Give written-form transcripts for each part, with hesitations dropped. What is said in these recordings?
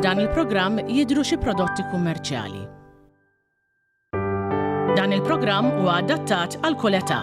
F'dan il-programm jidhru xi prodotti kummerċjali. Dan il-programm huwa adattat għal kull età.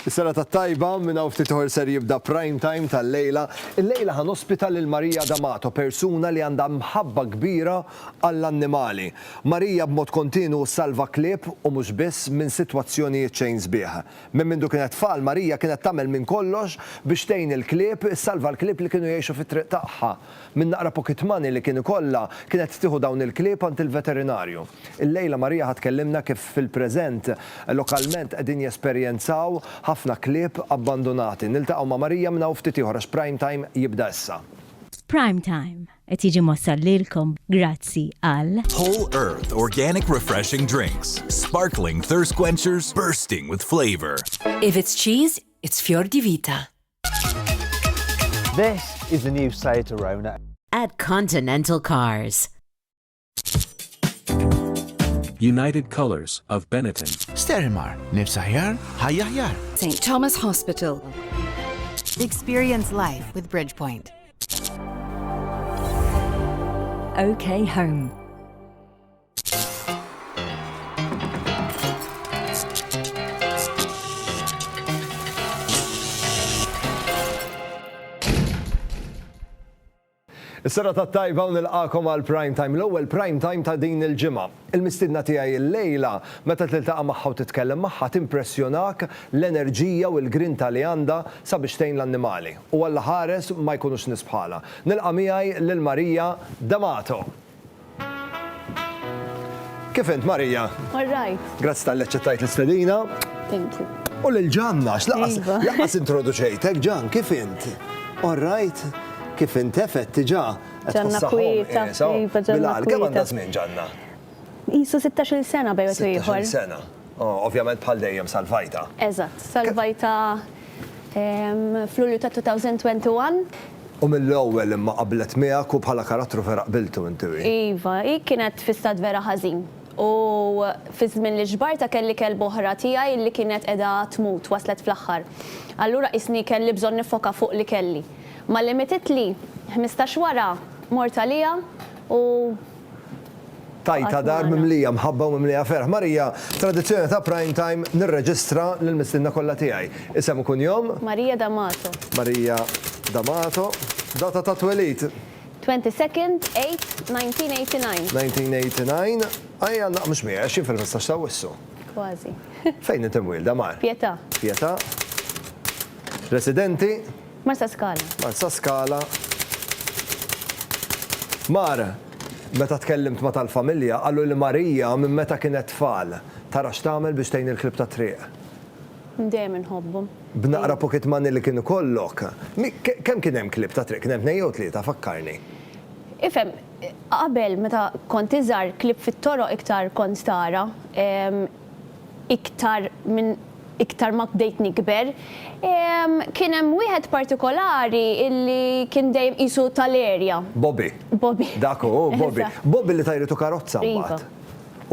Is-sena tat-tajba minn hawn ftit ieħor ser jibda prime time tal-lejla. Il-lejla ħanospita lil Marija D'Amato, persuna li għandha mħabba kbira għall-annimali. Marija b'mod kontinu salva klieb u mhux biss minn sitwazzjonijiet xejn sbieħ. Minn mindu kienet tfal, Marija kienet tagħmel minn kollox biex tgħin il-klieb, salva l-klieb li kienu jgħixu fit-triq tagħha. Minn naqra pocket money li kien ikollha kienet tieħu dawn il-klieb għand il-veterinarju. Il-lejla Marija ħatkellimna kif fil-preżent lokalment qegħdin jesperjenzaw ħafna klieb abbandonati. Niltaqgħu ma' Marija minn hawn ftit ieħor għax prime time jibda issa. Prime time qed jiġi mossal lilkom grazzi għal Whole Earth organic refreshing drinks. Sparkling thirst quenchers bursting with flavor. If it's cheese, it's Fior di Vita. This is the new Seat Arona. At Continental Cars. United Colors of Benetton. Sterimar, nifsaħjar, ħajjaħjar. St. Thomas Hospital. Experience life with Bridgepoint. OK Home. Is-sera tat-tajba u nilqakom għal prime time, l-ewwel prime time ta' din il-ġimgħa. Il-mistiedna tiegħi l-lejla meta tiltaqa' magħha u titkellem magħha timpressjonak l-enerġija u l-grinta li għandha sabiex tgħin l-annimali. U alla ħares ma jkunux nies bħalha. Nilqa' miegħi lil Marija D'Amato. Kif int Marija? All right. Grazzi tal-li aċċettajt l-istedina. Thank you. U lil Ġanna, x'laqas introduċejtek, Ġan, kif int? All right. Kif intefet tiġa? Ġanna kwieta, iva Ġanna kwieta. Kemm għandha żmien Ġanna? Isu 16 sena bejgħet u ieħor. 16 sena. Ovvjament bħal dejjem salvajta. Eżatt, salvajta f'Lulju ta' 2021. U mill-ewwel imma qablet miegħek u bħala karattru vera qbiltu inti. Iva, kienet fi stat vera ħażin. U fi żmien li ġbarta kelli kelb oħra tiegħi li kienet qiegħda tmut waslet fl-aħħar. Allura isni kelli bżonn nifoka fuq li kelli. Ma limitit li 15 wara mortalija u tajta dar mimlija mħabba u mimlija ferħ. Marija, tradizzjoni ta' prime time nirreġistra l-mistinna kollha tiegħi. Isem ikun jom? Marija D'Amato. Marija D'Amato. Data ta' twelid? 22nd 8 1989. 1989. Ajja mhux mija, 20 ta' wissu. Kważi. Fejn inti mwilda Mar? Pietà. Pietà. Residenti? Marsa Skala. Marsa Skala. Mar, meta tkellimt ma tal-familja, għallu li Marija minn meta kienet tfal, tara x'tagħmel biex tgħin il-klib ta' triq. Dejjem inħobbhom. B'naqra pocket money li kienu kollok. Kemm kien hemm klib ta' triq? Kien hemm 2 jew 3, fakkarni. Ifhem, qabel meta kont iżgħar klib fit-toroq iktar kont tara, iktar ma bdejt nikber, kien hemm wieħed partikolari illi kien dejjem qisu tal-erja. Bobby. Dak hu, Bobby. Bobby li tajritu karozza mbagħad.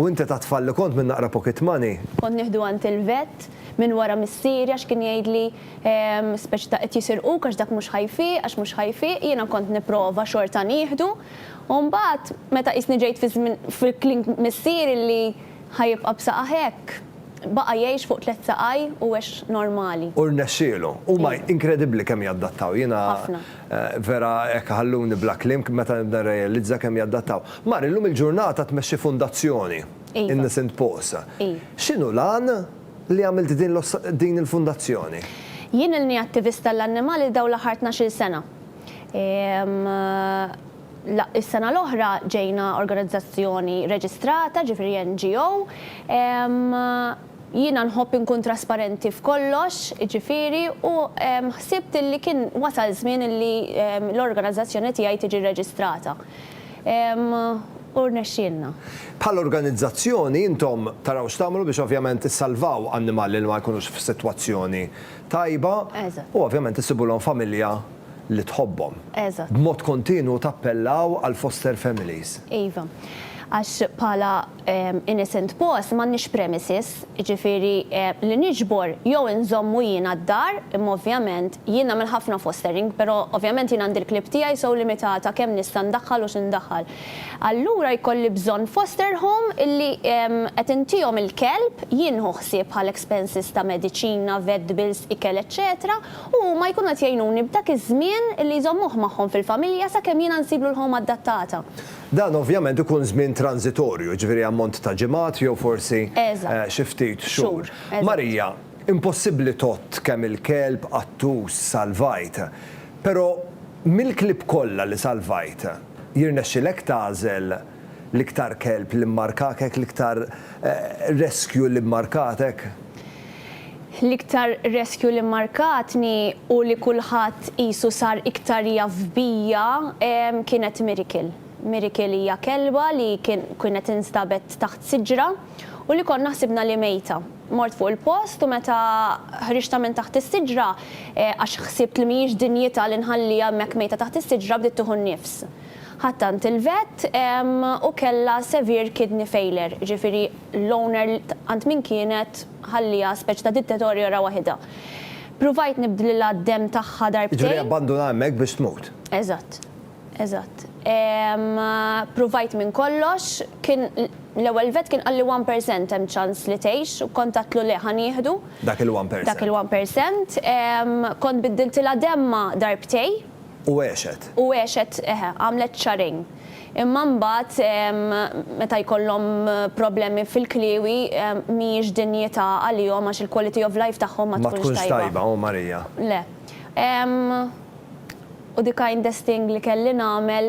U inti ta' tfal li kont minn naqra pocket money. Kont nieħdu għand il-vet minn wara missieri għax kien jgħidli speċi ta' qed jisirquk għax dak mhux ħajfiq, jiena kont nipprova xorta nieħdu. U mbagħad meta qisni ġejt fil-klink missieri li ħajibqa' b'saqa' hekk. Baqa jgħix fuq 3 saqaj u għex normali. U rnexxielu. Huma inkredibbli kemm jaddattaw. Jiena vera hekk ħalluni bla klim meta nibda realizza kemm jaddattaw. Mar illum il-ġurnata tmexxi fundazzjoni. Innocent Paws. X'inhu lan li għamilt din il-fundazzjoni? Jien ilni attivista l-annimali daw l-aħħar 12 sena. Is-sena l-oħra ġejna organizzazzjoni reġistrata, ġifieri NGO. Jiena nħobb inkun trasparenti f'kollox, ġifieri, u ħsibt li kien wasal żmien li l-organizzazzjoni tiegħi tiġi reġistrata. U rnexxielna. Bħal organizzazzjoni intom taraw x'tagħmlu biex ovvjament issalvaw annimali li ma jkunux f'sitwazzjoni tajba u ovvjament isibulhom familja li tħobbhom. Eżatt. B'mod kontinu tappellaw għal foster families. Iva. Għax pala innocent post m'għandniex premises, ġifieri li niġbor jew inżommu jiena d-dar, imma ovvjament jiena nagħmel ħafna fostering, però ovvjament jien għandi l-klib tiegħi sew limitata kemm nista' ndaħħal u x'indaħħal. Allura jkolli bżonn foster home illi qed intihom il-kelb jieħu ħsieb bħal expenses ta' mediċina, vet bills, ikel, eċetera, u ma jkunu qed jgħinuni b'dak iż-żmien illi jżommuh magħhom fil-familja sakemm jiena nsiblu l-home adattata. Dan ovvjament ikun żmien transitorju, ġifieri ammont ta' ġimgħat jew forsi xi ftit xhur. Marija, impossibbli tott kemm il-kelb attus salvajt. Però mill-klib kollha li salvajt, jirnexxilek tagħżel l-iktar kelb li mmarkakek, l-iktar rescue li mmarkatek? L-iktar rescue li markatni u li kulħadd qisu sar iktar jaf bija kienet Miracle. Miracle hija kelba li kienet instabet taħt siġra u li konna ħsibna li mejta. Mort fuq il-post u meta ħriġta minn taħt is-siġra għax ħsibt li mhijiex dinjità li nħallija hemmhekk mejta taħt is-siġra bdiet tieħu nnifs. Ħattant il-vet u kellha severe kidney failure, ġifieri l-owner għand min kienet ħallija speċi ta' deteriora waħda. Provajt nibdlilha d-dem tagħha darbtejn. Ġifieri abbanduna hemmhekk biex tmut. Eżatt. Provajt minn kollox, kien l-ewwel vet kien qalli 1% hemm ċans li tgħix u kontatlu li ħanieħdu. Dak il-1%. Dak il-1%. Kont biddiltilha demma darbtejn. U għexet. U għexet, għamlet xaring. Imma mbagħad meta jkollhom problemi fil-kliewi mhijiex dinjità għalihom għax il-quality of life tagħhom ma tkunx tajba. U Marija. Le. U the kindest thing li kelli nagħmel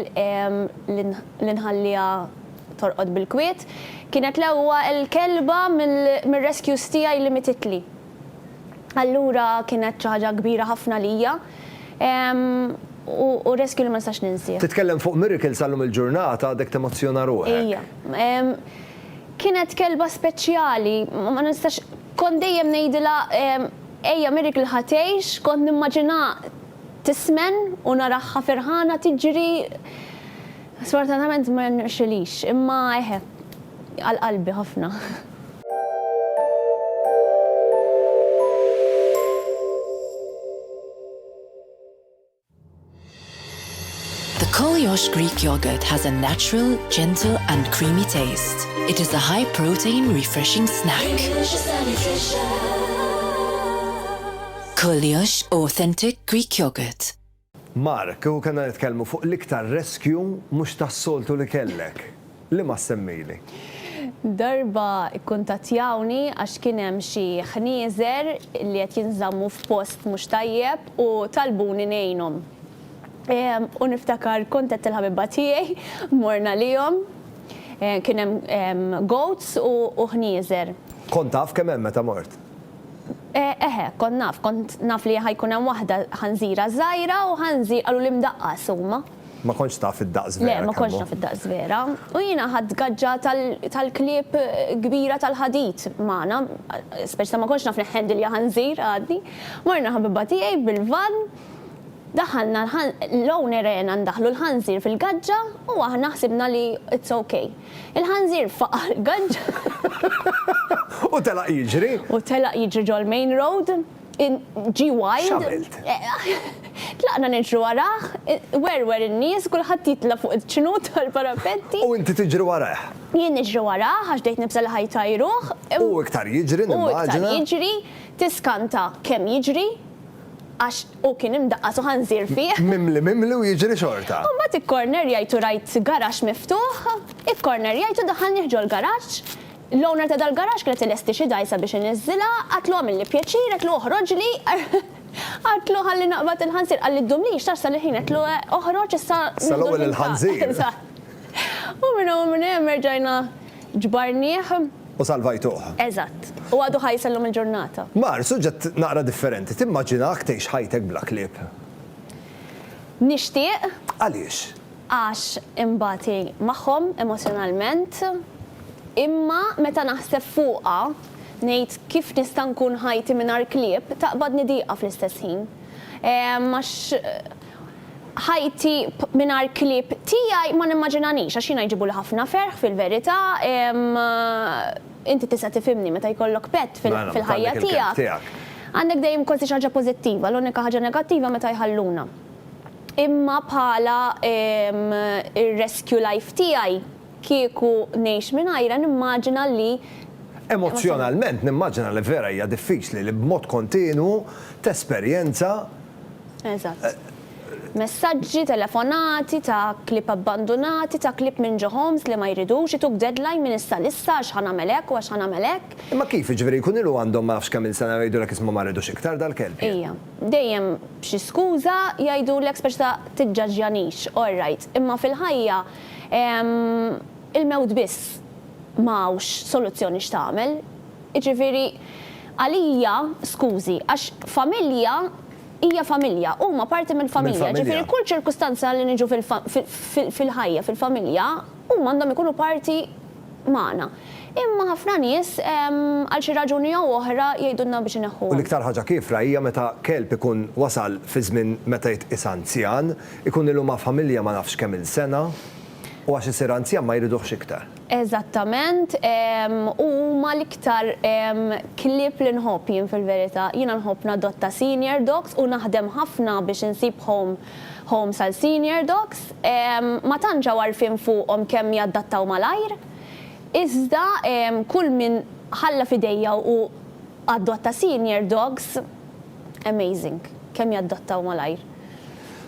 li nħallija torqod bil-kwiet kienet l-ewwa l-kelba mill-rescues tiegħi li mititli. Allura kienet xi ħaġa kbira ħafna lija. U rescue li ma nistax ninsi. Titkellem fuq Miracle sal-lum il-ġurnata dek temozzjona ruħek. Ija. Kienet kelba speċjali, ma nistax kont dejjem ngħidilha ejja Miracle ħatejx, kont nimmaġina tismen u naraħħa firħana tiġri. Sfortunatament ma nirxilix, imma għal-qalbi ħafna. Koliosh Greek yogurt has a natural, gentle and creamy taste. It is a high-protein, refreshing snack. Koliosh Authentic Greek Yogurt. Mark, u kanna nitkellmu fuq l-iktar rescue mhux tas-soltu li kellek. Li ma semmili? Darba ikkuntattjawni għax kien hemm xi ħnieżer li qed jinżammu f'post mhux tajjeb u talbuni ngħinhom. U niftakar kontet il-ħabibba tiegħi, morna lihom, kien hemm goats u ħnieżer. Kont taf kemm hemm meta mort? Kont naf li ħajkun hemm waħda ħanżira żgħira u ħanżir qalu li mdaqqas huma. Ma kontx taf id-daqs vera. Le, ma kontx naf id-daqs vera. U jiena ħadd gaġġa tal-klieb kbira tal-ħadid magħna, speċi ma kontx naf neħħendilja ħanżir għadni. Morna ħabibba tiegħi bil-van. Daħalna l-owner jena ndaħlu l-ħanżir fil-gaġġa u aħna ħsibna li it's okay. Il-ħanżir faqa l-gaġġa. U telaq jiġri? U telaq jiġri ġol main road, ġi wild. X'għamilt? Tlaqna niġru waraħ, wer in-nies, kulħadd jitla fuq iċ-ċinu tal-parapetti. U inti tiġri waraħ? Jien niġri waraħ għax dejt nibsa li ħajtajruh. U iktar jiġri nimmaġina? U iktar jiġri, tiskanta kemm jiġri, għax u kien imdaqqas u ħanżir fih. Mimli u jiġri xorta. U mbagħad ikkorner jgħidu rajt garax miftuħ, ikkorner jgħidu daħalni ħġu l-garaġġ. L-owner ta' dal-garaġġ kienet ilesti xi dajsa biex iniżżilha, għatlu għamilli pjaċir, għatlu oħroġ li, għatlu ħalli naqbad il-ħanżir, għalli d-dumli x'tax sal-ħin, għatlu oħroġ issa. Sal-ewwel il-ħanżir. U minn hemm rġajna ġbarnieh. U salvajtuh. Eżatt. U għadu ħajsellhom il-ġurnata. Mar, suġġett naqra differenti. Timmaġinak tgħix ħajtek bla klieb. Nixtieq. Għaliex? Għax imbagħad magħhom emozjonalment, imma meta naħseb fuqha ngħid kif nista' nkun ħajti mingħajr klieb taqbadni dieqa fl-istess ħin. ħajti minar klip tiegħi ma nimmaġinanix għax jiena jġibu li ħafna ferħ fil-verità. Inti tista' tifhimni meta jkollok pett fil-ħajja tiegħek. Għandek dejjem kważi xi ħaġa pożittiva, l-unika ħaġa negattiva meta jħalluna. Imma bħala ir-rescue life tiegħi kieku ngħix mingħajra nimmaġina li emozjonalment nimmaġina li vera hija diffiċli li b'mod kontinu tesperjenza. Eżatt. Messaġġi, telefonati ta' klip abbandonati, ta' klip minn ġo homes li ma jridux, ituk deadline minn issa lissa għax ħanamel hekk u għax ħanamel hekk. Imma kif jiġifieri jkun ilu għandhom ma nafx kemm il-sena jgħidulek isma' ma rridux iktar dal-kelb. Ejja, dejjem b'xi skuża jgħidulek speċi ta' tiġġaġġjanix, all right. Imma fil-ħajja il-mewt biss m'hawnx soluzzjoni x'tagħmel. Jiġifieri għalija skużi għax familja hija familja, huma parti mill-familja. Ġifieri kull ċirkustanza li niġu fil-ħajja, fil-familja, huma għandhom ikunu parti magħna. Imma ħafna nies għal xi raġuni jew oħra jgħidulna biex ineħħu. U l-iktar ħaġa kifra hija meta kelb ikun wasal fi żmien meta jitqis anzjan, ikun ilu ma' familja ma nafx kemm il-sena u għax isir anzjan ma jridux iktar. Eżattament, u ma l-iktar klip li nħobb jien fil-verità. Jiena nħobb nadotta senior dogs u naħdem ħafna biex insib homes għal senior dogs. Ma tantx għarfien fuqhom kemm jaddattaw malajr. Iżda kull min ħalla fidejja u adotta senior dogs, amazing, kemm jaddattaw malajr.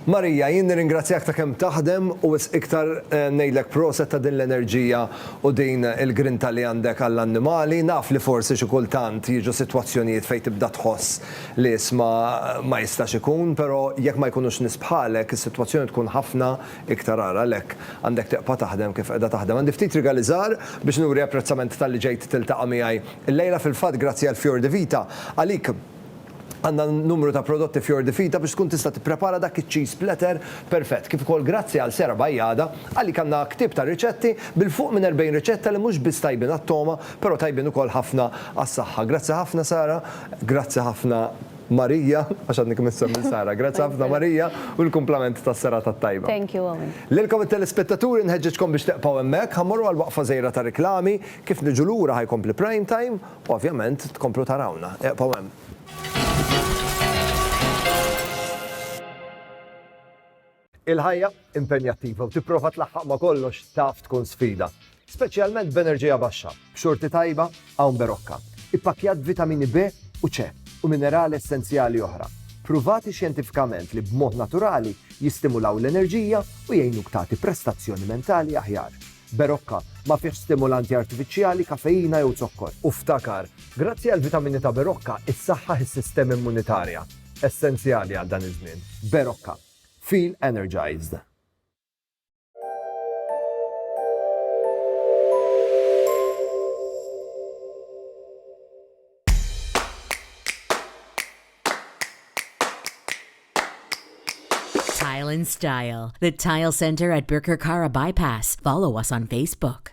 Marija, jien nirringrazzjak ta' kemm taħdem u iktar ngħidlek proset ta' din l-enerġija u din il-grinta li għandek għall-annimali. Naf li forsi xi kultant jiġu sitwazzjonijiet fejn tibda tħoss li ma jistax ikun, però jekk ma jkunux nies bħalek, is-sitwazzjoni tkun ħafna iktar ara għalhekk għandek teqpa' taħdem kif qiegħda taħdem. Għandi ftit rigali żgħar biex nuri apprezzament tal-li ġejt tiltaqa' miegħi illejla fil-fatt grazzi għal Fjor de Vita. Għalik għandna numru ta' prodotti Fjor de Vita biex tkun tista' tipprepara dak iċ-cheese platter perfett. Kif ukoll grazzi għal Sera Bajjada għalli għandna ktib ta' riċetti bil-fuq minn 40 riċetta li mhux biss tajbin għat-toma, però tajbin ukoll ħafna għas-saħħa. Grazzi ħafna Sara, grazzi ħafna Marija, għax għandnik minn Sara, grazzi ħafna Marija u l-kumplament tas-sera tat-tajba. Thank you, Owen. Lilkom it-telespettaturi nħeġġeġkom biex teqpaw hemmhekk, ħammorru għal waqfa żejra ta' riklami, kif niġu lura ħajkompli prime time u ovvjament tkomplu tarawna. Eqpaw hemm. Il-ħajja impenjattiva u tipprova tlaħħaq ma' kollox taf tkun sfida, speċjalment b'enerġija baxxa. B'xorti tajba hawn Berocca, ippakjat vitamini B u C u minerali essenzjali oħra, pruvati xjentifikament li b'mod naturali jistimulaw l-enerġija u jgħinuk tagħti prestazzjoni mentali aħjar. Berocca ma fihx stimulanti artifiċjali, kafeina jew zokkor. U ftakar, grazzi għal vitamini ta' Berocca issaħħaħ is-sistema immunitarja, essenzjali għal dan iż-żmien. Berocca. Feel energized. Tile and Style, the Tile Center at Birkirkara Bypass. Follow us on Facebook.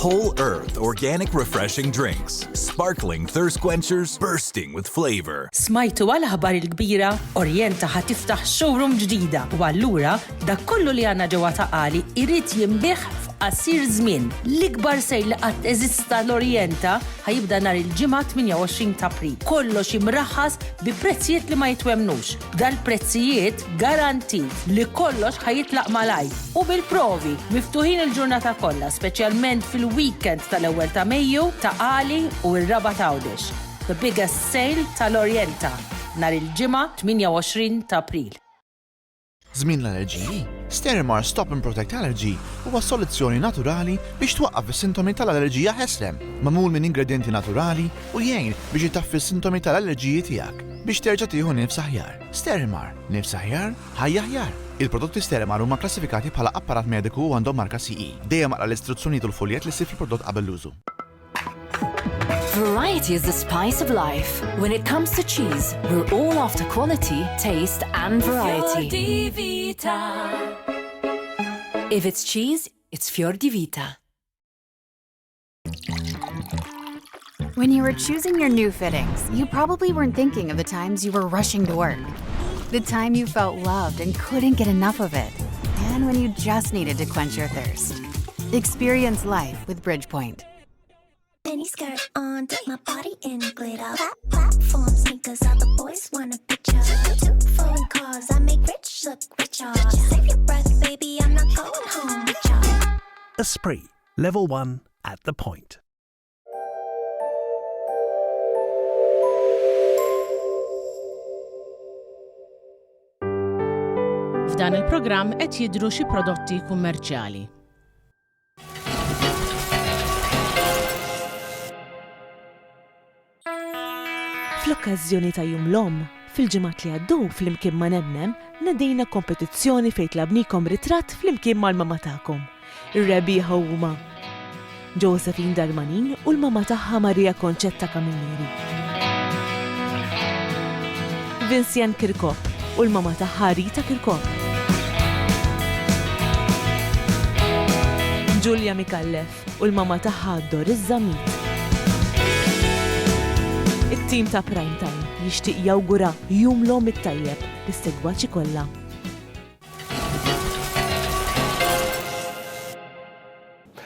Whole Earth organic refreshing drinks. Sparkling thirst quenchers bursting with flavor. Smajtu għal ħabar il-kbira, Orjenta ħa tiftaħ showroom ġdida u allura dak kollu li għandna ġewwa Taqali irid jinbih f'qasir żmien. L-ikbar sejl li qatt eżista l-Orjenta ħajibda nhar il-ġimgħa 28 ta' April. Kollox imraħħas bi prezzijiet li ma jitwemmnux. Dal-prezzijiet garantit li kollox ħajitlaq malajr u bil-provi miftuħin il-ġurnata kollha, speċjalment fil-weekend tal-ewwel ta' Mejju, Taqali u r-raba' ta' Għawdex. The biggest sale tal-Orjenta nhar il-ġimgħa 28 ta' April. Żmien l-allerġiji, Sterimar Stop and Protect Allergy huwa soluzzjoni naturali biex twaqqaf is-sintomi tal-allerġija ħeslem, magħmul minn ingredjenti naturali u jgħin biex itaffi s-sintomi tal-allerġiji tiegħek biex terġa' tieħu nifs aħjar. Sterimar, nifs aħjar, ħajja aħjar. Il-prodotti Sterimar huma klassifikati bħala apparat mediku u għandhom marka CE. Dejjem aqra l-istruzzjonijiet u l-fuljet li ssir fil-prodott qabel l-użu. Variety is the spice of life. When it comes to cheese, we're all after quality, taste and variety. If it's cheese, it's Fior di Vita. When you were choosing your new fittings, you probably weren't thinking of the times you were rushing to work. The time you felt loved and couldn't get enough of it. And when you just needed to quench your thirst. Experience life with Bridgepoint. Mini skirt on, take my body in glitter. Platform sneakers, all the boys want a picture. 2 foreign cars, I make rich look richer. Save your breath, baby, I'm not going home with y'all. Esprit, level 1 at the point. F'dan il-programm qed jidhru xi prodotti kummerċjali. Fl-okkażjoni ta' Jum l-Omm, fil-ġimgħat li għaddew flimkien ma' Nemmem, nadejna kompetizzjoni fejn tlabnikom ritratt flimkien mal-mama tagħkom. Ir-rebbieħa huma Josephine Darmanin u l-mama tagħha Marija Konċetta Camilleri. Vincent Kirkop u l-mama tagħha Rita Kirkop. Julia Mikallef u l-mama tagħha Doris Zamit. It-tim ta' Primetime jixtieq jawgura Jum l-Omm it-tajjeb lis-segwaċi kollha.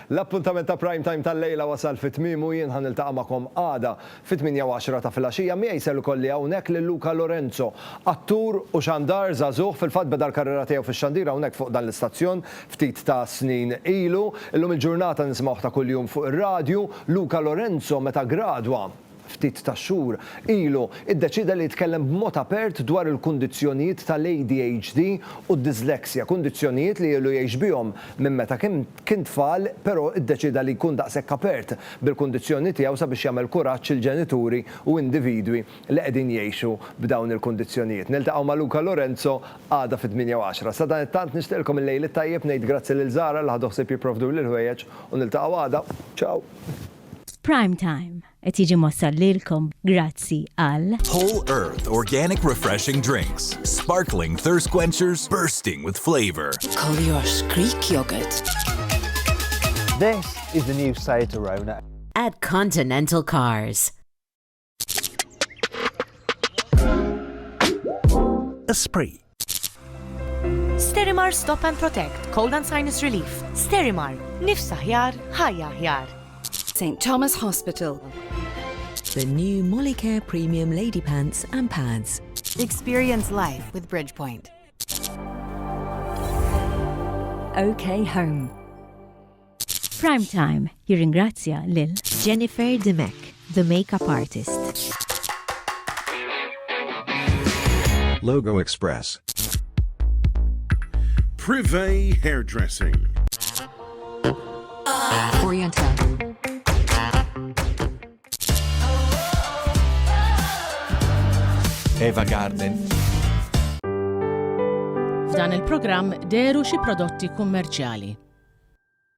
L-appuntament ta' Primetime tal-lejla wasal fit-tmiem u jien ħaniltaqa' magħkom għada fit-8:10 ta' filgħaxija miegħi se jkolli hawnhekk lil Luca Lorenzo, attur u xandar żagħżugħ fil-fatt beda l-karriera tiegħu fix-xandir hawnhekk fuq dan l-istazzjon ftit ta' snin ilu. Illum il-ġurnata nisimgħuh ta' kuljum fuq ir-radju. Luca Lorenzo meta gradwa ftit ta' xhur ilu iddeċida li jitkellem b'mod apert dwar il-kundizzjonijiet tal-ADHD u d-dyslexja, kundizzjonijiet li ilu jgħix bihom minn meta kien tfal, però iddeċida li jkun daqshekk apert bil-kundizzjoni tiegħu sabiex jagħmel kuraġġ il-ġenituri u individwi li qegħdin jgħixu b'dawn il-kundizzjonijiet. Niltaqgħu ma' Luca Lorenzo għada fit-8:10. Sa dan it-tant nixtieqilkom il-lejl it-tajjeb ngħid grazzi lil Żara li ħadu ħsieb jipprovdu lil ħwejjeġ u niltaqgħu għada. Ciao. Primetime qed jiġi mossal lilkom grazzi għal Whole Earth Organic Refreshing Drinks. Sparkling thirst quenchers bursting with flavor. Colliers Greek yogurt. This is the new Seat Arona. At Continental Cars. Esprit. Sterimar Stop and Protect, Cold and Sinus Relief. Sterimar, nifsa ħjar, ħajja ħjar. St. Thomas Hospital. The new Molicare Premium Lady Pants and Pads. Experience life with Bridgepoint. OK Home. Primetime jirringrazzja lil Jennifer Demek, the makeup artist. Logo Express. Privé Hairdressing. Oriental. Eva Garden. F'dan il-programm deru xi prodotti kummerċjali.